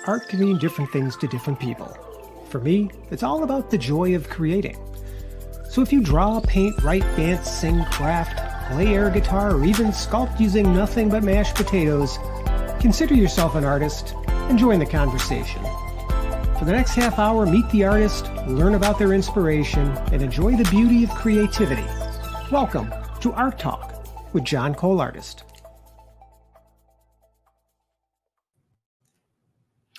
art can mean different things to different people. For me, it's all about the joy of creating. So if you draw, paint, write, dance, sing, craft, play air guitar, or even sculpt using nothing but mashed potatoes, consider yourself an artist and join the conversation. For the next half hour, meet the artist, learn about their inspiration, and enjoy the beauty of creativity. Welcome to Art Talk with John Cole Artist.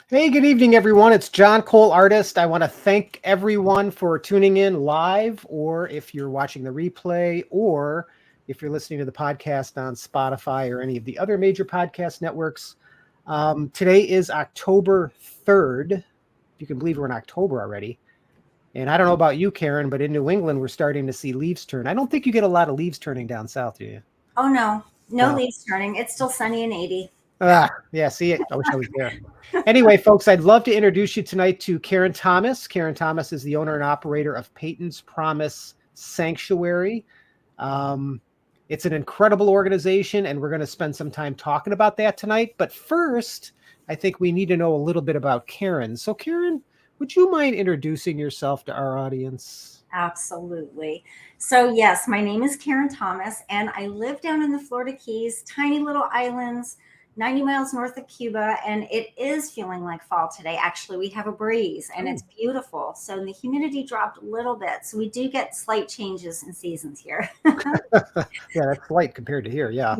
Hey, good evening, everyone. It's John Cole Artist. I want to thank everyone for tuning in live, or if you're watching the replay, or if you're listening to the podcast on Spotify or any of the other major podcast networks. Today is October 3rd. If you can believe we're in October already. And I don't know about you, Karen, but in New England, we're starting to see leaves turn. I don't think you get a lot of leaves turning down south, do you? Oh, no leaves turning. It's still sunny and 80. Yeah, see it. I wish I was there. Anyway, folks, I'd love to introduce you tonight to Karen Thomas. Karen Thomas is the owner and operator of Peyton's Promise Sanctuary. It's an incredible organization, and we're going to spend some time talking about that tonight. But first, I think we need to know a little bit about Karen. So, Karen, would you mind introducing yourself to our audience? Absolutely. So, yes, my name is Karen Thomas, and I live down in the Florida Keys, tiny little islands, 90 miles north of Cuba, and it is feeling like fall today. Actually, we have a breeze, and it's beautiful. So the humidity dropped a little bit. So we do get slight changes in seasons here. Yeah, that's light compared to here. Yeah.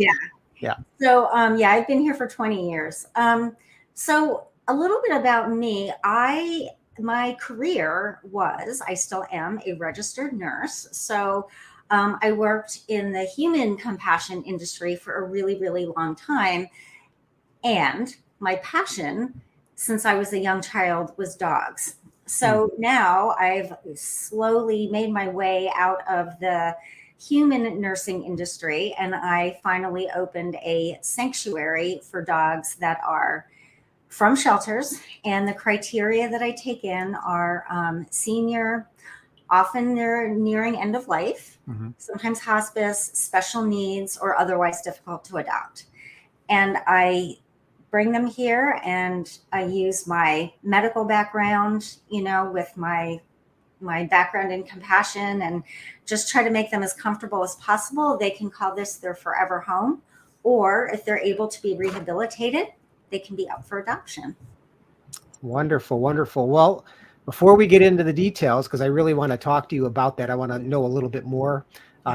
So, I've been here for 20 years. So a little bit about me. My career I still am a registered nurse. So I worked in the human compassion industry for a really, really long time. And my passion since I was a young child was dogs. So now I've slowly made my way out of the human nursing industry, and I finally opened a sanctuary for dogs that are from shelters. And the criteria that I take in are senior, often they're nearing end of life, sometimes hospice, special needs, or otherwise difficult to adopt. And I bring them here, and I use my medical background, with my background in compassion, and just try to make them as comfortable as possible. They can call this their forever home, or if they're able to be rehabilitated, they can be up for adoption. Wonderful, wonderful. Well, before we get into the details, because I really want to talk to you about that, I want to know a little bit more.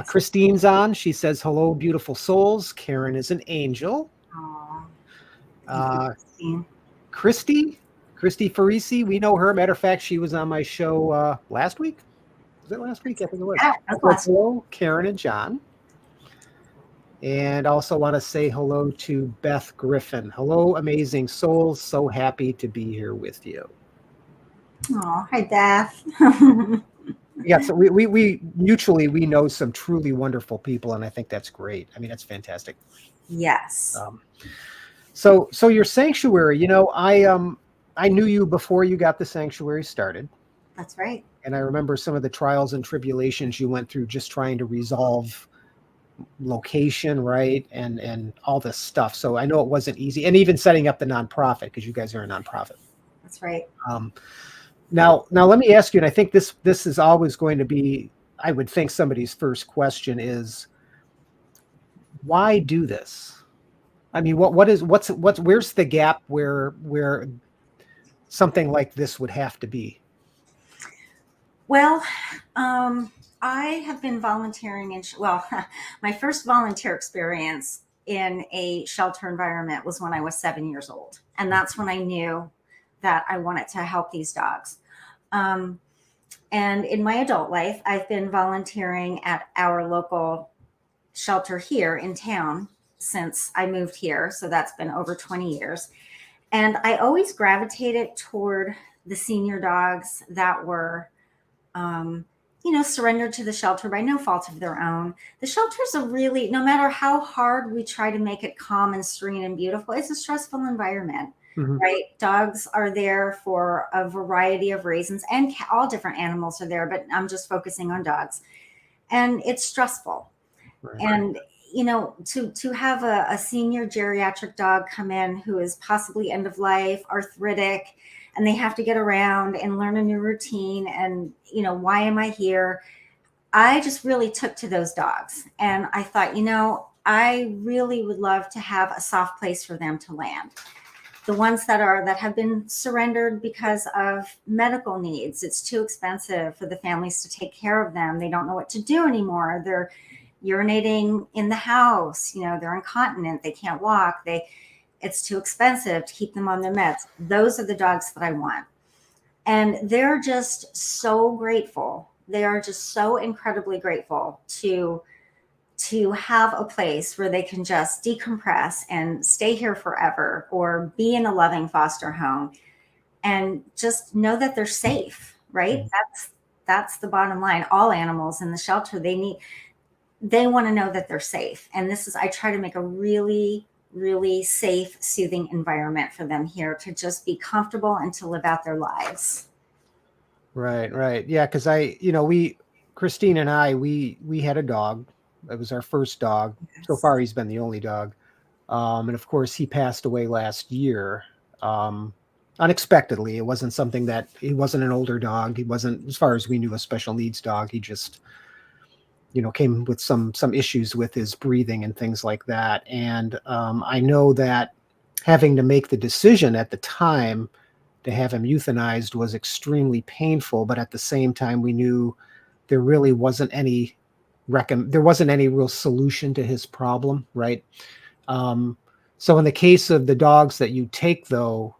Christine's on. She says, hello, beautiful souls. Karen is an angel. Christy Farisi, we know her. Matter of fact, she was on my show last week. Was it last week? I think it was. Hello, Karen and John. And also want to say hello to Beth Griffin. Hello, amazing souls. So happy to be here with you. Oh, hi, Beth. Yeah, so we mutually, we know some truly wonderful people, and I think that's great. I mean, that's fantastic. Yes. So your sanctuary, I knew you before you got the sanctuary started. That's right. And I remember some of the trials and tribulations you went through just trying to resolve location, right? And all this stuff. So I know it wasn't easy. And even setting up the nonprofit, because you guys are a nonprofit. That's right. Now let me ask you, and I think this is always going to be, I would think somebody's first question is, why do this? I mean, where's the gap where something like this would have to be? Well, I have been volunteering my first volunteer experience in a shelter environment was when I was 7 years old. And that's when I knew that I wanted to help these dogs. And in my adult life, I've been volunteering at our local shelter here in town since I moved here. So that's been over 20 years. And I always gravitated toward the senior dogs that were, surrendered to the shelter by no fault of their own. The shelters are really, no matter how hard we try to make it calm and serene and beautiful, it's a stressful environment, right? Dogs are there for a variety of reasons, and all different animals are there, but I'm just focusing on dogs. And it's stressful. Right. And to have a senior geriatric dog come in who is possibly end of life, arthritic, and they have to get around and learn a new routine, and why am I here? I just really took to those dogs, and I thought, I really would love to have a soft place for them to land. The ones that have been surrendered because of medical needs. It's too expensive for the families to take care of them. They don't know what to do anymore. They're urinating in the house. They're incontinent. They can't walk. It's too expensive to keep them on their meds. Those are the dogs that I want. And they're just so grateful. They are just so incredibly grateful to have a place where they can just decompress and stay here forever, or be in a loving foster home and just know that they're safe, right? Mhm. That's the bottom line. All animals in the shelter, they want to know that they're safe. And I try to make a really, really safe, soothing environment for them here to just be comfortable and to live out their lives. Right, right. Yeah, because Christine and I, we had a dog. It was our first dog. So Yes. far, he's been the only dog. And of course, he passed away last year, um, unexpectedly. It wasn't something that he wasn't an older dog. He wasn't, as far as we knew, a special needs dog. He just, came with some issues with his breathing and things like that. And I know that having to make the decision at the time to have him euthanized was extremely painful, but at the same time, we knew there really wasn't any there wasn't any real solution to his problem, right? Um, so in the case of the dogs that you take, though,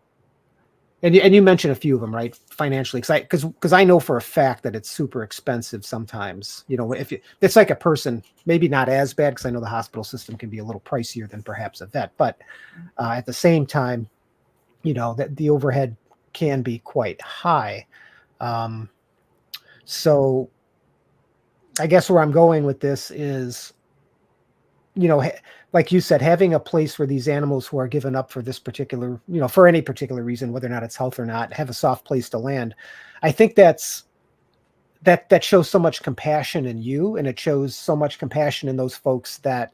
and you mentioned a few of them, right? Financially, because I know for a fact that it's super expensive sometimes. If it's like a person, maybe not as bad, because I know the hospital system can be a little pricier than perhaps a vet, but at the same time, that the overhead can be quite high. Um, so I guess where I'm going with this is, like you said, having a place where these animals who are given up for this particular, for any particular reason, whether or not it's health or not, have a soft place to land. I think that shows so much compassion in you, and it shows so much compassion in those folks that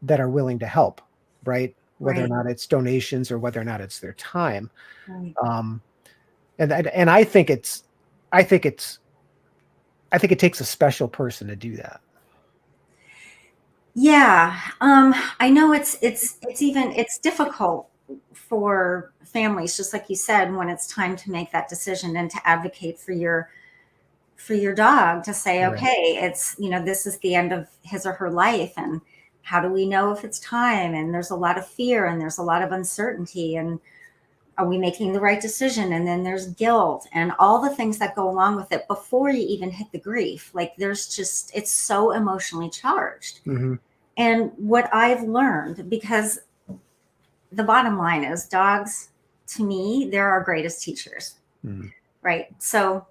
are willing to help, right? Whether or Right. not it's donations or whether or not it's their time. Right. Um, and I think I think it's, I think it takes a special person to do that. Yeah, I know it's difficult for families, just like you said, when it's time to make that decision and to advocate for your dog, to say, Right. okay, this is the end of his or her life, and how do we know if it's time? And there's a lot of fear, and there's a lot of uncertainty, and are we making the right decision? And then there's guilt and all the things that go along with it before you even hit the grief. Like, it's so emotionally charged. Hmm. And what I've learned, because the bottom line is, dogs, to me, they're our greatest teachers, Mm. right? So,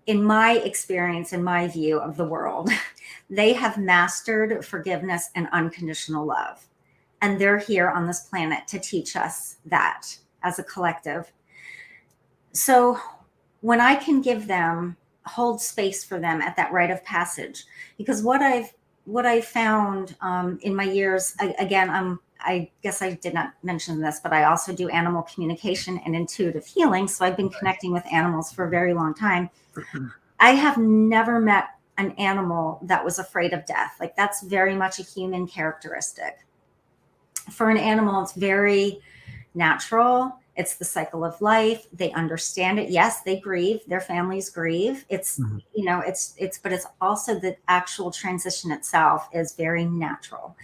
in my experience, in my view of the world, they have mastered forgiveness and unconditional love. And they're here on this planet to teach us that as a collective. So, when I can give them, hold space for them at that rite of passage, because what I've found in my years, again, I guess I did not mention this, but I also do animal communication and intuitive healing. So I've been connecting with animals for a very long time. I have never met an animal that was afraid of death. Like, that's very much a human characteristic. For an animal, it's very natural. It's the cycle of life. They understand it. Yes, they grieve. Their families grieve. Mhm. But it's also the actual transition itself is very natural.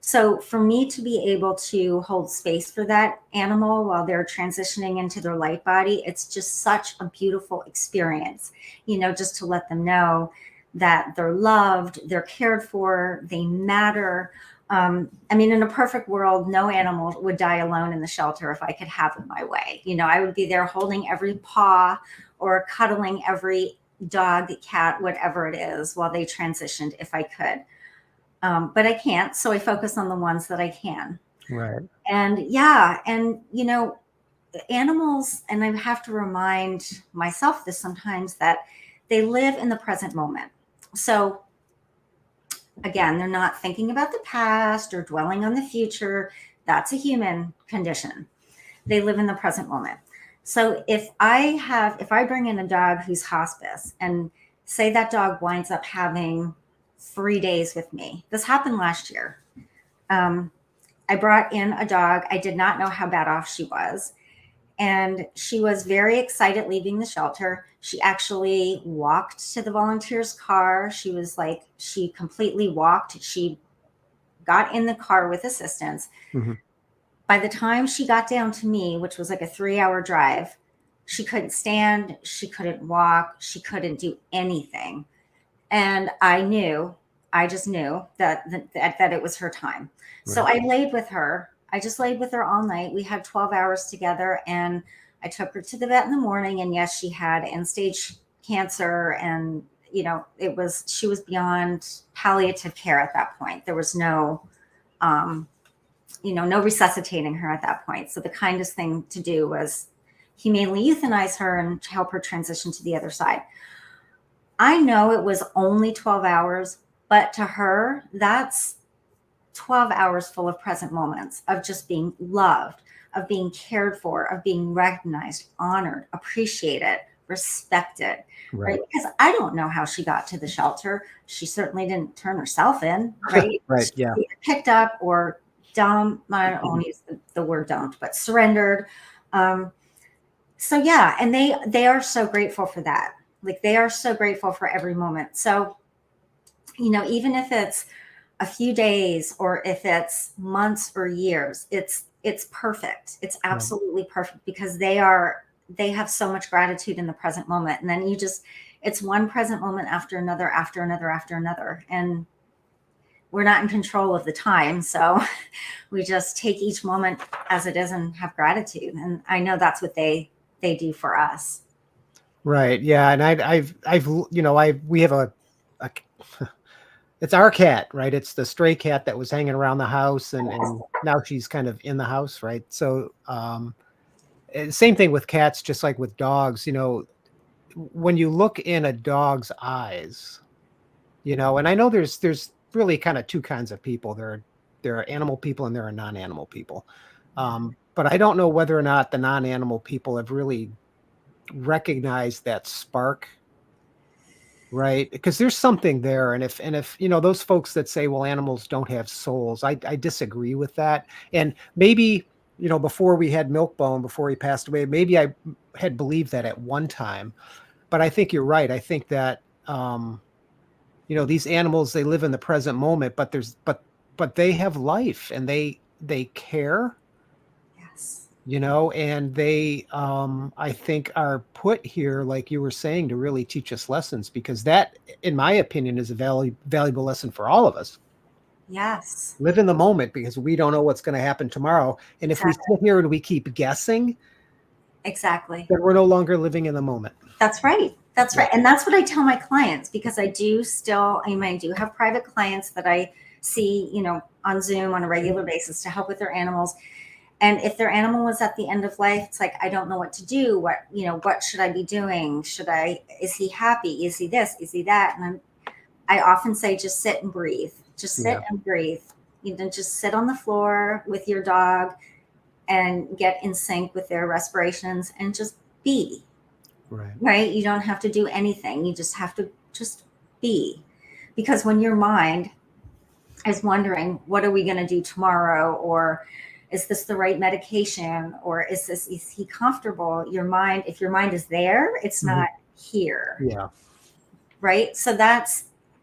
So for me to be able to hold space for that animal while they're transitioning into their light body, it's just such a beautiful experience, just to let them know that they're loved, they're cared for, they matter. I mean, in a perfect world, no animal would die alone in the shelter if I could have it my way. I would be there holding every paw or cuddling every dog, cat, whatever it is, while they transitioned if I could. But I can't. So I focus on the ones that I can. Right. And yeah, and animals, and I have to remind myself this sometimes, that they live in the present moment. So Again, they're not thinking about the past or dwelling on the future. That's a human condition. They live in the present moment. So if I bring in a dog who's hospice, and say that dog winds up having 3 days with me. This happened last year. Um, I brought in a dog. I did not know how bad off she was. And she was very excited leaving the shelter. She actually walked to the volunteers' car. She was like, she completely walked. She got in the car with assistance. Hmm. By the time she got down to me, which was like a 3 hour drive, she couldn't stand, she couldn't walk, she couldn't do anything. And I just knew that it was her time. So Right. I laid with her. I just laid with her all night. We had 12 hours together, and I took her to the vet in the morning. And yes, she had end stage cancer. And, she was beyond palliative care at that point. There was um, no resuscitating her at that point. So the kindest thing to do was humanely euthanize her and help her transition to the other side. I know it was only 12 hours, but to her, that's 12 hours full of present moments of just being loved, of being cared for, of being recognized, honored, appreciated, respected, right? Right. Because I don't know how she got to the shelter. She certainly didn't turn herself in, right? Right. She Yeah. was either picked up or dumped. I don't want to use the word dumped, but surrendered. Um, so yeah, and they are so grateful for that. Like, they are so grateful for every moment. So, even if it's a few days or if it's months or years, it's perfect. It's Right. absolutely perfect, because they have so much gratitude in the present moment. And then it's one present moment after another, after another, after another. And we're not in control of the time. So we just take each moment as it is and have gratitude. And I know that's what they do for us. Right. Yeah. And we have a it's our cat, right? It's the stray cat that was hanging around the house, and now she's kind of in the house, right? So, same thing with cats, just like with dogs, when you look in a dog's eyes, and I know there's really kind of two kinds of people. There are animal people and there are non-animal people. But I don't know whether or not the non-animal people have really recognized that spark. Right, because there's something there, and if those folks that say, well, animals don't have souls, I disagree with that. And maybe, before we had Milkbone, before he passed away, maybe I had believed that at one time. But I think you're right. I think that these animals, they live in the present moment, but they have life, and they care, Yes. and they I think are put here, like you were saying, to really teach us lessons, because that, in my opinion, is a valuable lesson for all of us. Yes. Live in the moment, because we don't know what's going to happen tomorrow, and if we Exactly. sit here and we keep guessing, Exactly. then we're no longer living in the moment. That's right. That's Yeah. right. And that's what I tell my clients, because I do have private clients that I see, on Zoom on a regular basis to help with their animals. And if their animal was at the end of life, it's like, I don't know what to do. What should I be doing? Is he happy? Is he this? Is he that? And I often say, just sit and breathe. Just sit Yeah. and breathe. Just sit on the floor with your dog and get in sync with their respirations and just be. Right. Right? You don't have to do anything. You just have to just be. Because when your mind is wondering, what are we going to do tomorrow? Or is this the right medication? Or is he comfortable? If your mind is there, it's Mhm. not here. Yeah. Right?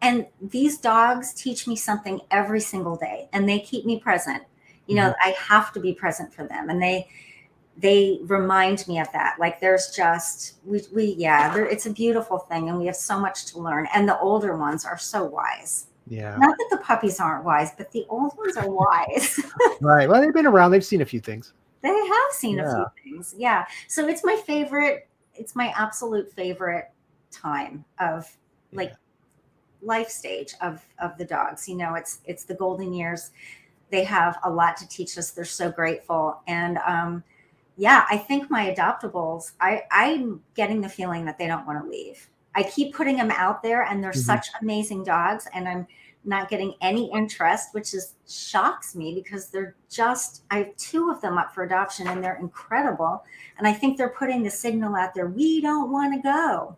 And these dogs teach me something every single day, and they keep me present. Mhm. I have to be present for them. And they remind me of that. Like, there's just it's a beautiful thing, and we have so much to learn. And the older ones are so wise. Yeah. Not that the puppies aren't wise, but the old ones are wise. Right. Well, they've been around. They've seen a few things. They have seen a few Yeah. things. Yeah. So it's my favorite. It's my absolute favorite time of, like, Yeah. life stage of the dogs. It's the golden years. They have a lot to teach us. They're so grateful. And yeah, I think my adoptables, I'm getting the feeling that they don't want to leave. I keep putting them out there, and they're Mhm. such amazing dogs, and I'm not getting any interest, which is shocks me because they're just, I have two of them up for adoption and they're incredible. And I think they're putting the signal out there, we don't want to go.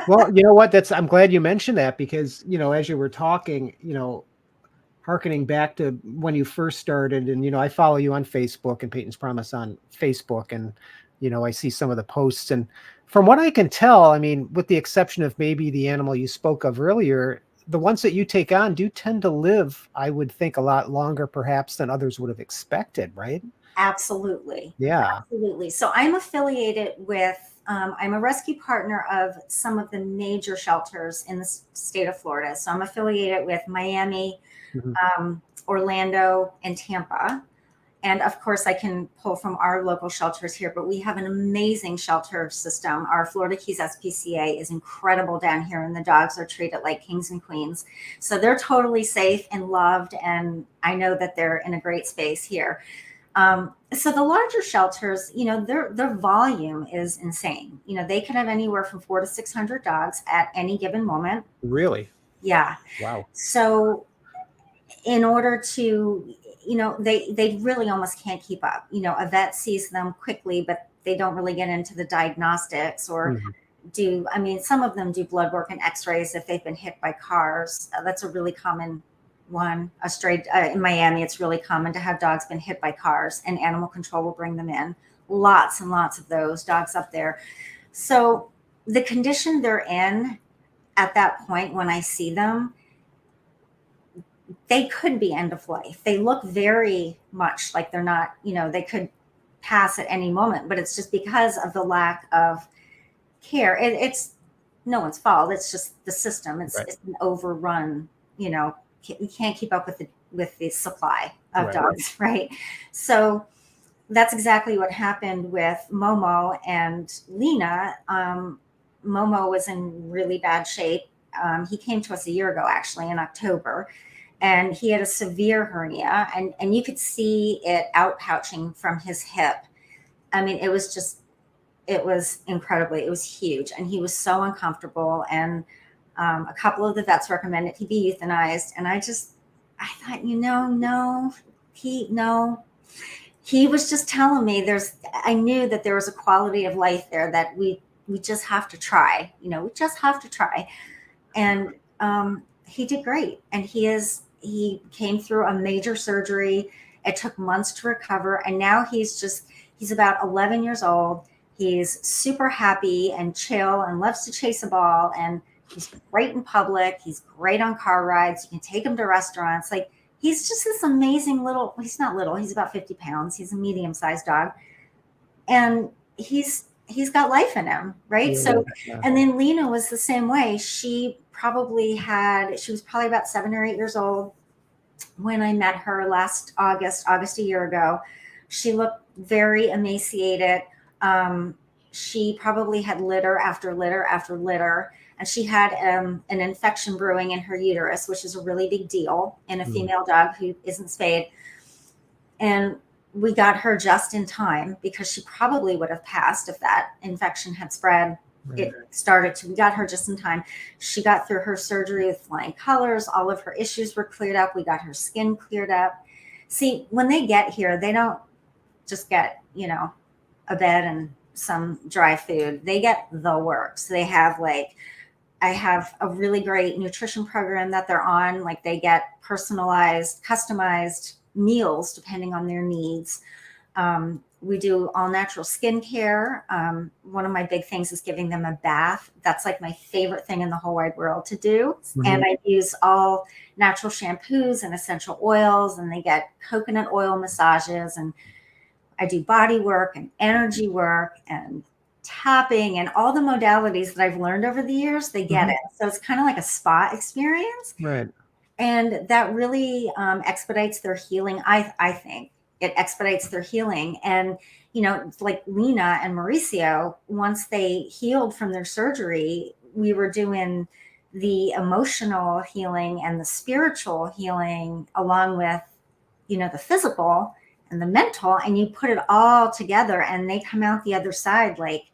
Well, you know what? I'm glad you mentioned that because, as you were talking, harkening back to when you first started, and, I follow you on Facebook and Peyton's Promise on Facebook, and, I see some of the posts, and from what I can tell, I mean, with the exception of maybe the animal you spoke of earlier, the ones that you take on do tend to live, I would think, a lot longer perhaps than others would have expected, right? Absolutely. Yeah. Absolutely. So I'm affiliated with, I'm a rescue partner of some of the major shelters in the state of Florida. So I'm affiliated with Miami, Mhm. Orlando, and Tampa. And of course, I can pull from our local shelters here, but we have an amazing shelter system. Our Florida Keys SPCA is incredible down here, and the dogs are treated like kings and queens. So they're totally safe and loved, and I know that they're in a great space here. So the larger shelters, their volume is insane. They can have anywhere from 400 to 600 dogs at any given moment. Really? Yeah. Wow. So in order to, they really almost can't keep up. A vet sees them quickly, but they don't really get into the diagnostics or Mhm. some of them do blood work and x-rays if they've been hit by cars. That's a really common one. In Miami, it's really common to have dogs been hit by cars, and animal control will bring them in. Lots and lots of those dogs up there. So the condition they're in at that point, when I see them, they could be end of life. They look very much like they're not, they could pass at any moment, but it's just because of the lack of care. It's no one's fault. It's just the system. Right. It's an overrun. We can't keep up with the supply of Right. dogs, right? So that's exactly what happened with Momo and Lena. Momo was in really bad shape. He came to us a year ago, actually, in October, and he had a severe hernia, and you could see it outpouching from his hip. I mean, it was incredibly, it was huge, and he was so uncomfortable, and a couple of the vets recommended he be euthanized, and I thought, he was just telling me I knew that there was a quality of life there that we just have to try, we just have to try. And he did great, and he came through a major surgery. It took months to recover, and now he's about 11 years old. He's super happy and chill and loves to chase a ball, and he's great in public. He's great on car rides. You can take him to restaurants. Like, he's just this amazing he's not little, he's about 50 pounds. He's a medium-sized dog. And he's got life in him, right? Yeah, So, yeah. and then Lena was the same way. She was probably about 7 or 8 years old when I met her last August a year ago. She looked very emaciated. She probably had litter after litter after litter, and she had an infection brewing in her uterus, which is a really big deal in a female dog who isn't spayed. And we got her just in time because she probably would have passed if that infection had spread. Right. We got her just in time. She got through her surgery with flying colors. All of her issues were cleared up. We got her skin cleared up. See, when they get here, they don't just get, a bed and some dry food. They get the works. They have I have a really great nutrition program that they're on. Like, they get personalized, customized meals depending on their needs. We do all natural skincare. One of my big things is giving them a bath. That's like my favorite thing in the whole wide world to do. Mhm. And I use all natural shampoos and essential oils, and they get coconut oil massages, and I do body work and energy work and tapping and all the modalities that I've learned over the years. They get it. So it's kind of like a spa experience. Right. And that really expedites their healing. I think it expedites their healing. And, like Lena and Mauricio, once they healed from their surgery, we were doing the emotional healing and the spiritual healing along with, the physical and the mental, and you put it all together and they come out the other side like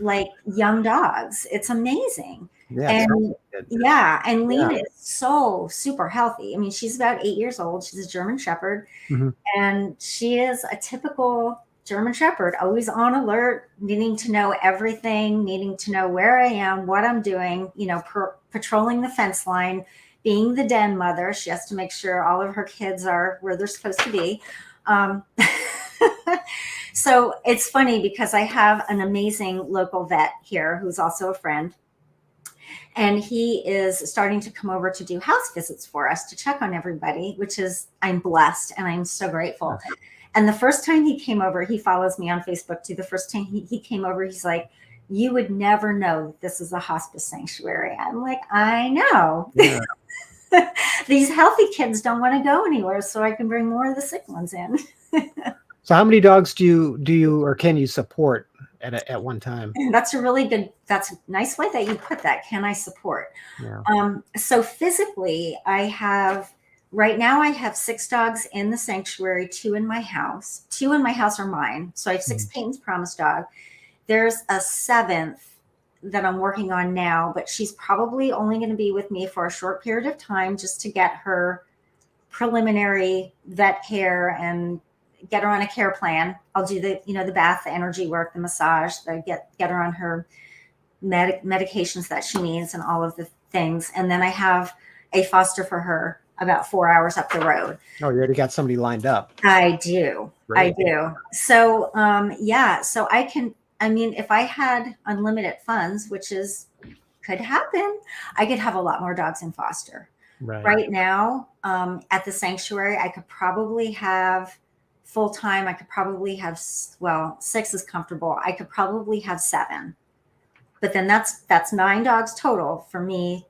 like young dogs. It's amazing. Yeah, it sounds And good. yeah, and Yeah. Lena is so super healthy. I mean, she's about 8 years old. She's a German Shepherd, Hmm. and she is a typical German Shepherd, always on alert, needing to know everything, needing to know where I am, what I'm doing, patrolling the fence line, being the den mother. She has to make sure all of her kids are where they're supposed to be. Um, so it's funny because I have an amazing local vet here who's also a friend, and he is starting to come over to do house visits for us to check on everybody, which is, I'm blessed and I'm so grateful. And the first time he came over, he follows me on Facebook too. The first time he came over, he's like, you would never know that this is a hospice sanctuary. I'm like, I know. Yeah. These healthy kids don't want to go anywhere, so I can bring more of the sick ones in. So how many dogs do you or can you support at one time? That's a nice way that you put that. Can I support? Yeah. So physically, right now I have 6 dogs in the sanctuary, 2 in my house. 2 in my house are mine. So I have 6 Peyton's Promise dog. There's a 7th that I'm working on now, but she's probably only going to be with me for a short period of time just to get her preliminary vet care and get her on a care plan. I'll do the bath, the energy work, the massage, get her on her medications that she needs and all of the things. And then I have a foster for her about 4 hours up the road. Oh, you already got somebody lined up. I do. Great. I do. So, so if I had unlimited funds, which could happen, I could have a lot more dogs in foster. Right now, at the sanctuary, I could probably have full time. I could probably have, 6 is comfortable. I could probably have 7, but then that's 9 dogs total for me.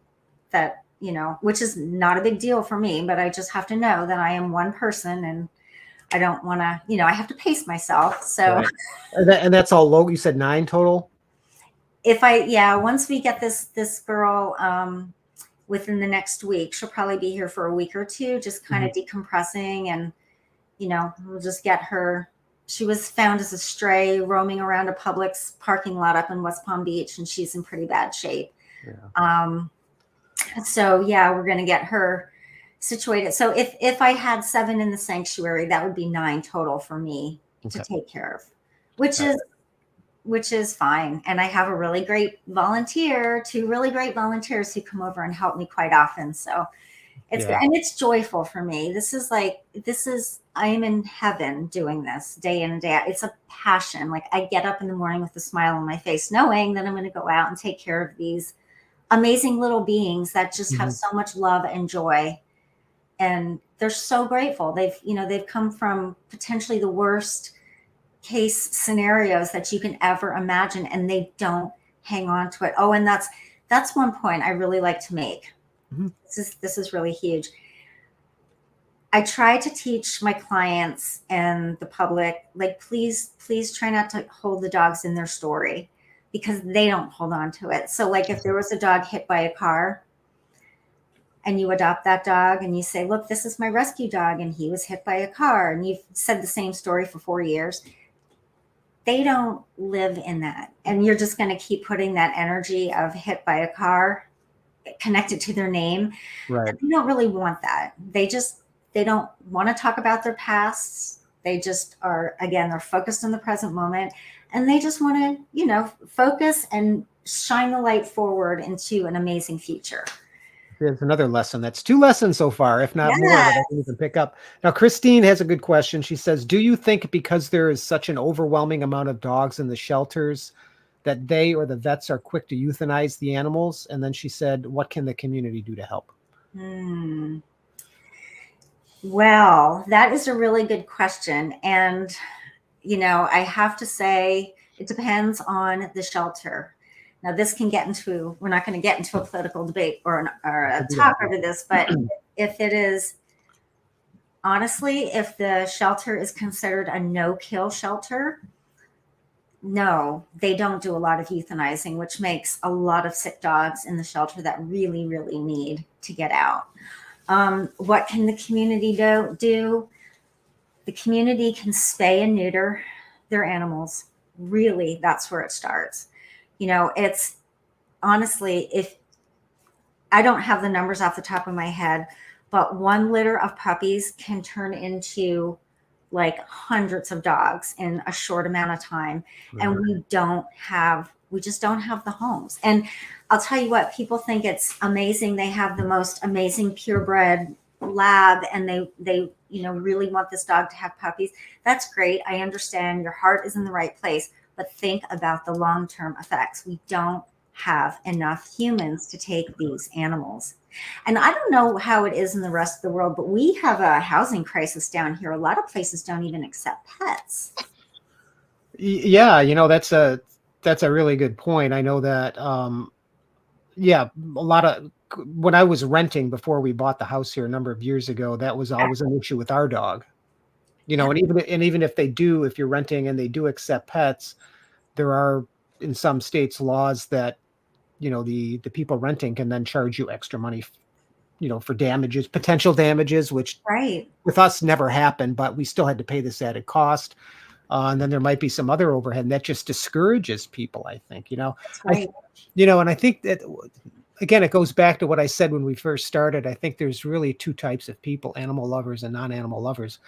That which is not a big deal for me, but I just have to know that I am one person, and I don't want to. I have to pace myself. So, right. And that's all low. You said 9 total. Once we get this girl. Within the next week, she'll probably be here for a week or 2, just kind of decompressing, and we'll just get her. She was found as a stray roaming around a Publix parking lot up in West Palm Beach, and she's in pretty bad shape. Yeah. So we're going to get her situated. So if I had 7 in the sanctuary, that would be 9 total for me to take care of, which is fine. And I have a really great volunteer, 2 really great volunteers who come over and help me quite often. So it's good. And it's joyful for me. I am in heaven doing this day in and day out. It's a passion. Like, I get up in the morning with a smile on my face, knowing that I'm going to go out and take care of these amazing little beings that just have so much love and joy. And they're so grateful. They've come from potentially the worst case scenarios that you can ever imagine, and they don't hang on to it. Oh, and that's one point I really like to make. This is really huge. I try to teach my clients and the public, like, please try not to hold the dogs in their story, because they don't hold on to it. So, like, if there was a dog hit by a car and you adopt that dog and you say, look, this is my rescue dog and he was hit by a car, and you've said the same story for 4 years, they don't live in that. And you're just going to keep putting that energy of hit by a car connected to their name. Right. They don't really want that. They don't want to talk about their pasts. They just are, again, they're focused on the present moment, and they just want to, focus and shine the light forward into an amazing future. There's another lesson. That's 2 lessons so far, if not more, that I can even pick up. Now, Christine has a good question. She says, do you think because there is such an overwhelming amount of dogs in the shelters that they or the vets are quick to euthanize the animals? And then she said, what can the community do to help? Well, that is a really good question. And, I have to say, it depends on the shelter. Now, we're not going to get into a political debate or a talk over this, but if it is, honestly, if the shelter is considered a no-kill shelter, no, they don't do a lot of euthanizing, which makes a lot of sick dogs in the shelter that really, really need to get out. What can the community do? The community can spay and neuter their animals. Really, that's where it starts. It's honestly, if I don't have the numbers off the top of my head, but one litter of puppies can turn into like hundreds of dogs in a short amount of time. And Right. we just don't have the homes. And I'll tell you what, people think it's amazing. They have the most amazing purebred lab, and they really want this dog to have puppies. That's great. I understand your heart is in the right place, but think about the long-term effects. We don't have enough humans to take these animals. And I don't know how it is in the rest of the world, but we have a housing crisis down here. A lot of places don't even accept pets. Yeah, that's a really good point. I know that yeah, a lot of when I was renting before we bought the house here a number of years ago, that was always an issue with our dog. And even if if you're renting and they do accept pets, there are in some states laws that the people renting can then charge you extra money, for damages, potential damages, which Right. with us never happened, but we still had to pay this added cost. And then there might be some other overhead, and that just discourages people, I think. That's I, right. and I think that again, it goes back to what I said when we first started. I think there's really two types of people: animal lovers and non-animal lovers.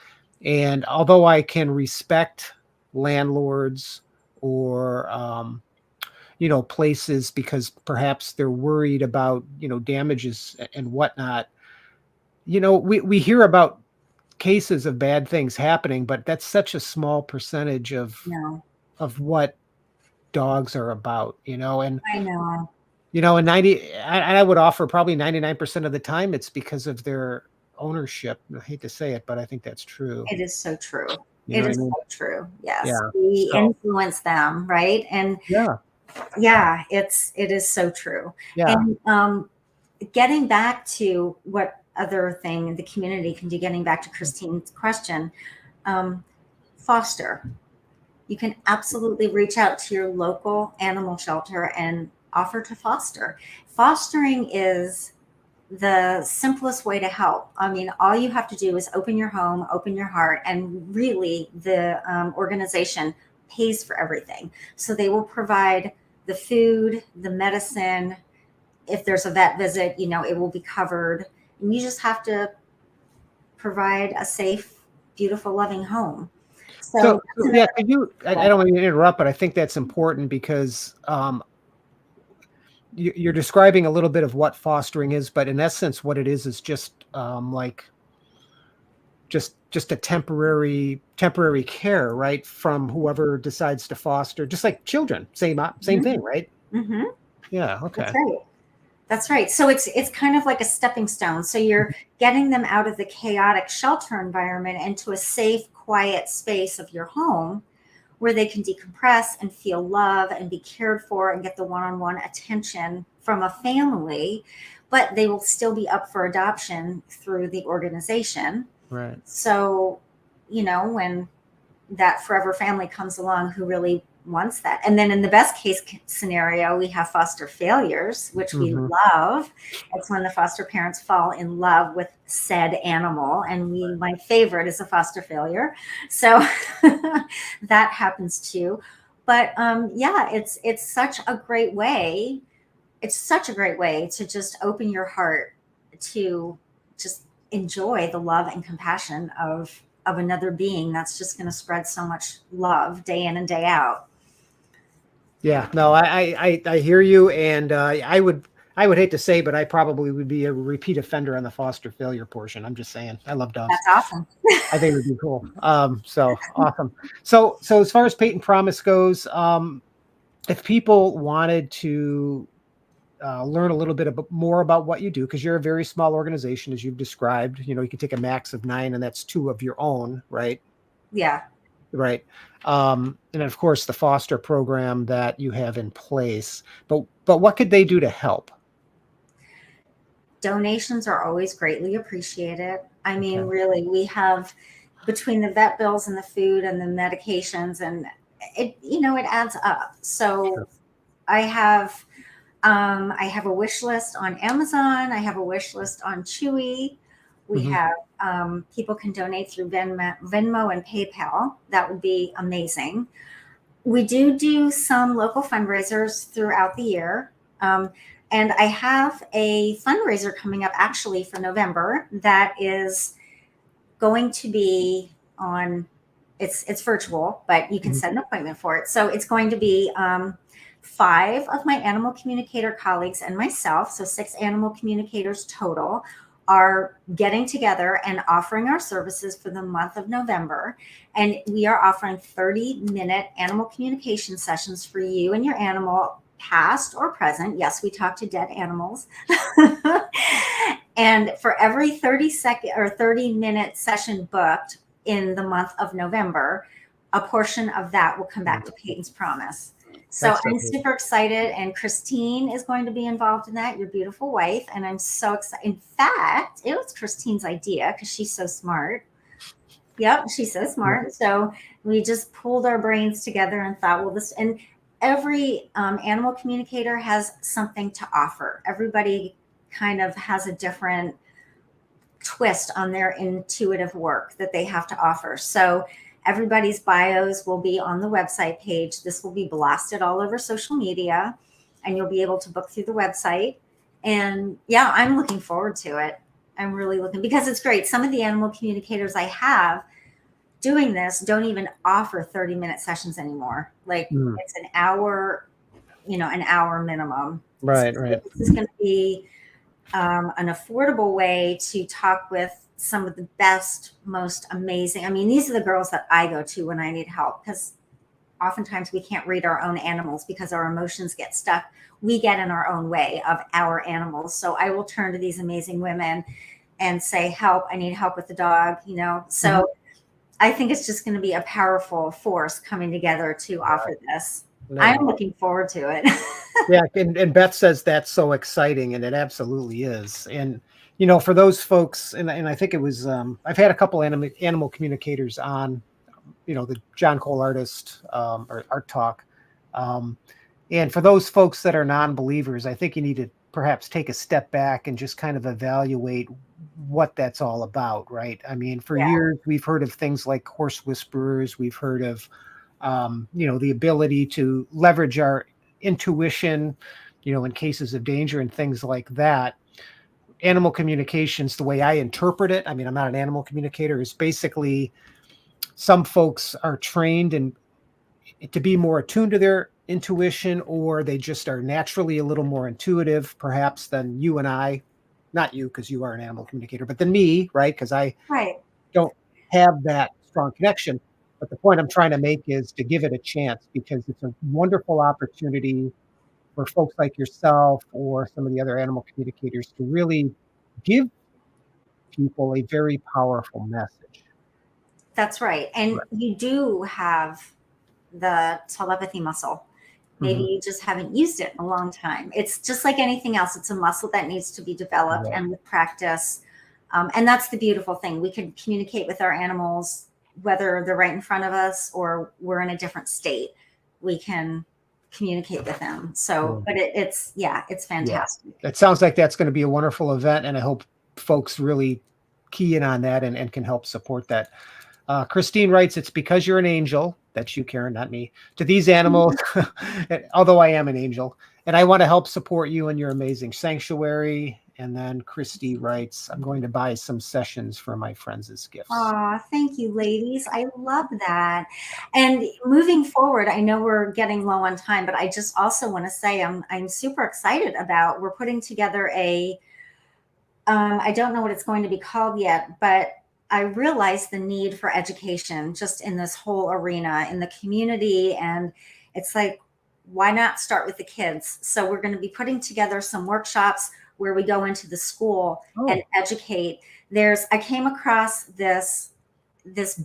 And although I can respect landlords or places because perhaps they're worried about damages and whatnot, we hear about cases of bad things happening, but that's such a small percentage No, of what dogs are about, and I know. and I would offer probably 99% of the time it's because of their ownership. I hate to say it, but I think that's true. It is so true. You know It what I is mean? so true. Yes. Yeah. We So influence them, right? And yeah, yeah, it is so true. yeah. And getting back to what other thing the community can do, getting back to Christine's question, um, foster. You can absolutely reach out to your local animal shelter and offer to foster. Fostering is the simplest way to help. I mean, all you have to do is open your home, open your heart, and really the organization pays for everything. So they will provide the food, the medicine. If there's a vet visit, it will be covered. And you just have to provide a safe, beautiful, loving home. So, So that's yeah, another. could you? I don't want to interrupt, but I think that's important because you're describing a little bit of what fostering is, but in essence, what it is just like just a temporary care, right? From whoever decides to foster, just like children, same thing, right? Mm-hmm. Yeah. That's Okay. right. That's right. So it's kind of like a stepping stone. So you're getting them out of the chaotic shelter environment into a safe, quiet space of your home where they can decompress and feel love and be cared for and get the one-on-one attention from a family, but they will still be up for adoption through the organization. Right. So, when that forever family comes along who really wants that. And then in the best case scenario, we have foster failures, which we Hmm. love. It's when the foster parents fall in love with said animal. And my favorite is a foster failure. So that happens too. But yeah, it's such a great way. It's such a great way to just open your heart to just enjoy the love and compassion of another being that's just going to spread so much love day in and day out. Yeah. No, I hear you, and I would hate to say, but I probably would be a repeat offender on the foster failure portion. I'm just saying, I love dogs. That's awesome. I think it would be cool. So awesome. So as far as Peyton Promise goes, if people wanted to learn a little bit more about what you do, because you're a very small organization, as you've described, you can take a max of 9, and that's 2 of your own, right? Yeah. Right. And of course, the foster program that you have in place. But what could they do to help? Donations are always greatly appreciated. I mean, Okay. really, we have between the vet bills and the food and the medications, and it adds up. Sure. So I have I have a wish list on Amazon. I have a wish list on Chewy. We Hmm. have people can donate through Venmo and PayPal. That would be amazing. We do some local fundraisers throughout the year. Um, and I have a fundraiser coming up actually for November that is going to be on, it's virtual, but you can Mhm. set an appointment for it. So it's going to be five of my animal communicator colleagues and myself, so six animal communicators total, are getting together and offering our services for the month of November. And we are offering 30-minute animal communication sessions for you and your animal, past or present. Yes, we talk to dead animals. And for every 30-second or 30-minute session booked in the month of November, a portion of that will come back to Peyton's Promise. So That's so I'm cool. super excited, and Christine is going to be involved in that, your beautiful wife. And I'm so excited. In fact, it was Christine's idea because she's so smart. Yep, she's so Yeah. smart. So we just pulled our brains together and thought, well, this, and every animal communicator has something to offer. Everybody kind of has a different twist on their intuitive work that they have to offer. So everybody's bios will be on the website page. This will be blasted all over social media, and you'll be able to book through the website. And yeah, I'm looking forward to it. I'm really looking, because it's great. Some of the animal communicators I have doing this don't even offer 30-minute sessions anymore. Like Mm. it's an hour, an hour minimum. So Right, right. this is going to be an affordable way to talk with some of the best, most amazing. I mean, these are the girls that I go to when I need help, because oftentimes we can't read our own animals because our emotions get stuck. We get in our own way of our animals. So I will turn to these amazing women and say, help, I need help with the dog. Mhm. So I think it's just going to be a powerful force coming together to offer this. No, I'm looking forward to it. yeah, and Beth says that's so exciting, and it absolutely is. And for those folks, and I think it was, I've had a couple animal communicators on, the John Cole artist, or Art Talk, um, and for those folks that are non-believers, I think you need to perhaps take a step back and just kind of evaluate what that's all about, right? I mean, for Yeah, years we've heard of things like horse whisperers, we've heard of the ability to leverage our intuition, in cases of danger and things like that. Animal communications, the way I interpret it, I mean, I'm not an animal communicator, is basically some folks are trained and to be more attuned to their intuition, or they just are naturally a little more intuitive, perhaps, than you and I. Not you, because you are an animal communicator, but than me, right? Because I right. don't have that strong connection. But the point I'm trying to make is to give it a chance, because it's a wonderful opportunity for folks like yourself or some of the other animal communicators to really give people a very powerful message. That's right. And Right. you do have the telepathy muscle. Maybe Mhm. you just haven't used it in a long time. It's just like anything else, it's a muscle that needs to be developed, Right. and with practice. And that's the beautiful thing. We can communicate with our animals, whether they're right in front of us or we're in a different state. We can communicate with them. So, Yeah. but it's Yeah. fantastic. It sounds like that's going to be a wonderful event, and I hope folks really key in on that and can help support that. Christine writes, "It's because you're an angel." That's you, Karen, not me. "To these animals, although I am an angel, and I want to help support you and your amazing sanctuary." And then Christy writes, "I'm going to buy some sessions for my friends as gifts." Aw, thank you, ladies. I love that. And moving forward, I know we're getting low on time, but I just also want to say I'm super excited about, we're putting together I don't know what it's going to be called yet, but I realize the need for education just in this whole arena in the community. And it's like, why not start with the kids? So we're going to be putting together some workshops where we go into the school and Oh. educate. I came across this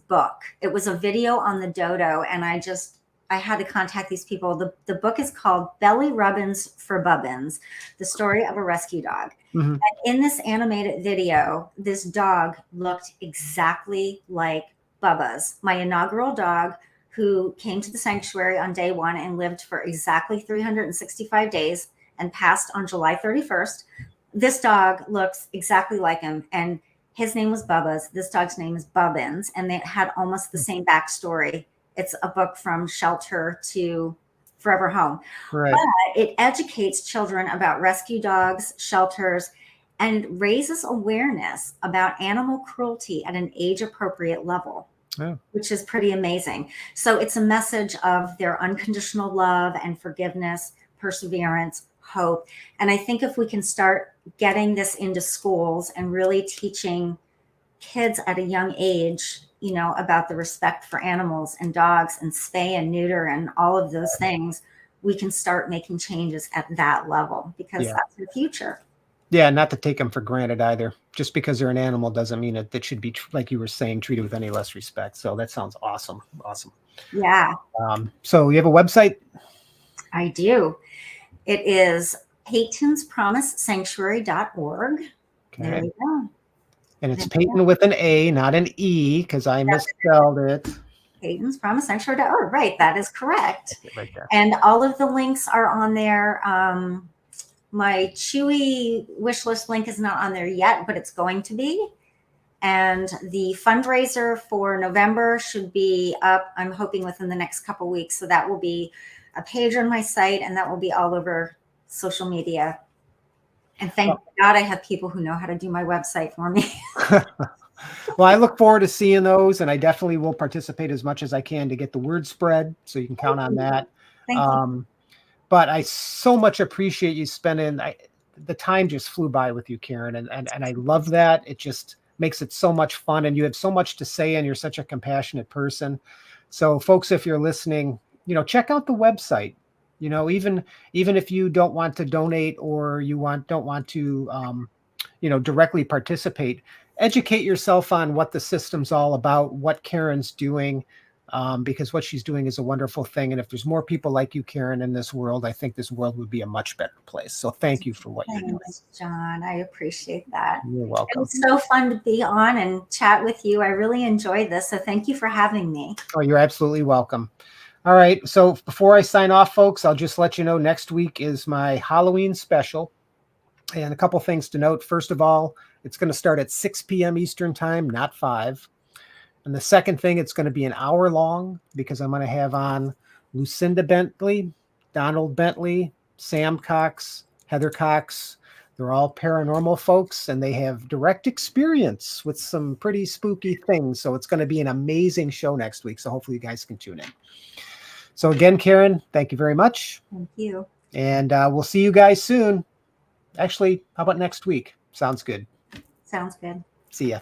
book. It was a video on the dodo, and I had to contact these people. The book is called Belly Rubbins for Bubbins, the story of a rescue dog. Mhm. In this animated video, this dog looked exactly like Bubba's, my inaugural dog, who came to the sanctuary on day one and lived for exactly 365 days and passed on July 31st. This dog looks exactly like him. And his name was Bubba's. This dog's name is Bubbins. And they had almost the same backstory. It's a book from shelter to forever home. Right. But it educates children about rescue dogs, shelters, and raises awareness about animal cruelty at an age appropriate level, Oh. which is pretty amazing. So it's a message of their unconditional love and forgiveness, perseverance, hope. And I think if we can start getting this into schools and really teaching kids at a young age, about the respect for animals and dogs and spay and neuter and all of those things, we can start making changes at that level, because that's the future. Yeah, not to take them for granted either. Just because they're an animal doesn't mean that should be, like you were saying, treated with any less respect. So that sounds awesome. Awesome. Yeah. So you have a website? I do. It is Peyton'sPromiseSanctuary.org. Okay. There you go. And it's Peyton with an A, not an E, because I misspelled it. Peyton'sPromiseSanctuary.org. Right. That is correct. Right there. And all of the links are on there. My Chewy wish list link is not on there yet, but it's going to be. And the fundraiser for November should be up, I'm hoping, within the next couple weeks. So that will be a page on my site, and that will be all over social media. And thank God I have people who know how to do my website for me. Well, I look forward to seeing those, and I definitely will participate as much as I can to get the word spread. So you can count on that. Thank you. But I so much appreciate you spending, the time just flew by with you, Karen. And I love that. It just makes it so much fun, and you have so much to say, and you're such a compassionate person. So folks, if you're listening, check out the website. Even if you don't want to donate, or don't want to, directly participate, educate yourself on what the system's all about, what Karen's doing, because what she's doing is a wonderful thing. And if there's more people like you, Karen, in this world, I think this world would be a much better place. So thank you for what you're doing. Thanks, John. I appreciate that. You're welcome. It was so fun to be on and chat with you. I really enjoyed this. So thank you for having me. Oh, you're absolutely welcome. All right. So before I sign off, folks, I'll just let you know next week is my Halloween special. And a couple things to note. First of all, it's going to start at 6 p.m. Eastern time, not 5. And the second thing, it's going to be an hour long, because I'm going to have on Lucinda Bentley, Donald Bentley, Sam Cox, Heather Cox. They're all paranormal folks, and they have direct experience with some pretty spooky things. So it's going to be an amazing show next week. So hopefully you guys can tune in. So again, Karen, thank you very much. Thank you. And we'll see you guys soon. Actually, how about next week? Sounds good. Sounds good. See ya.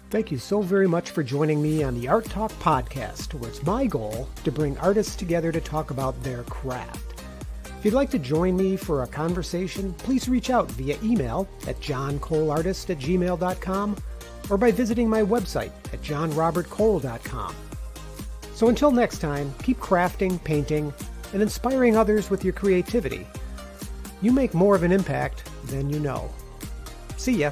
Thank you so very much for joining me on the Art Talk podcast, where it's my goal to bring artists together to talk about their craft. If you'd like to join me for a conversation, please reach out via email at johncoleartist@gmail.com or by visiting my website at johnrobertcole.com. So until next time, keep crafting, painting, and inspiring others with your creativity. You make more of an impact than you know. See ya.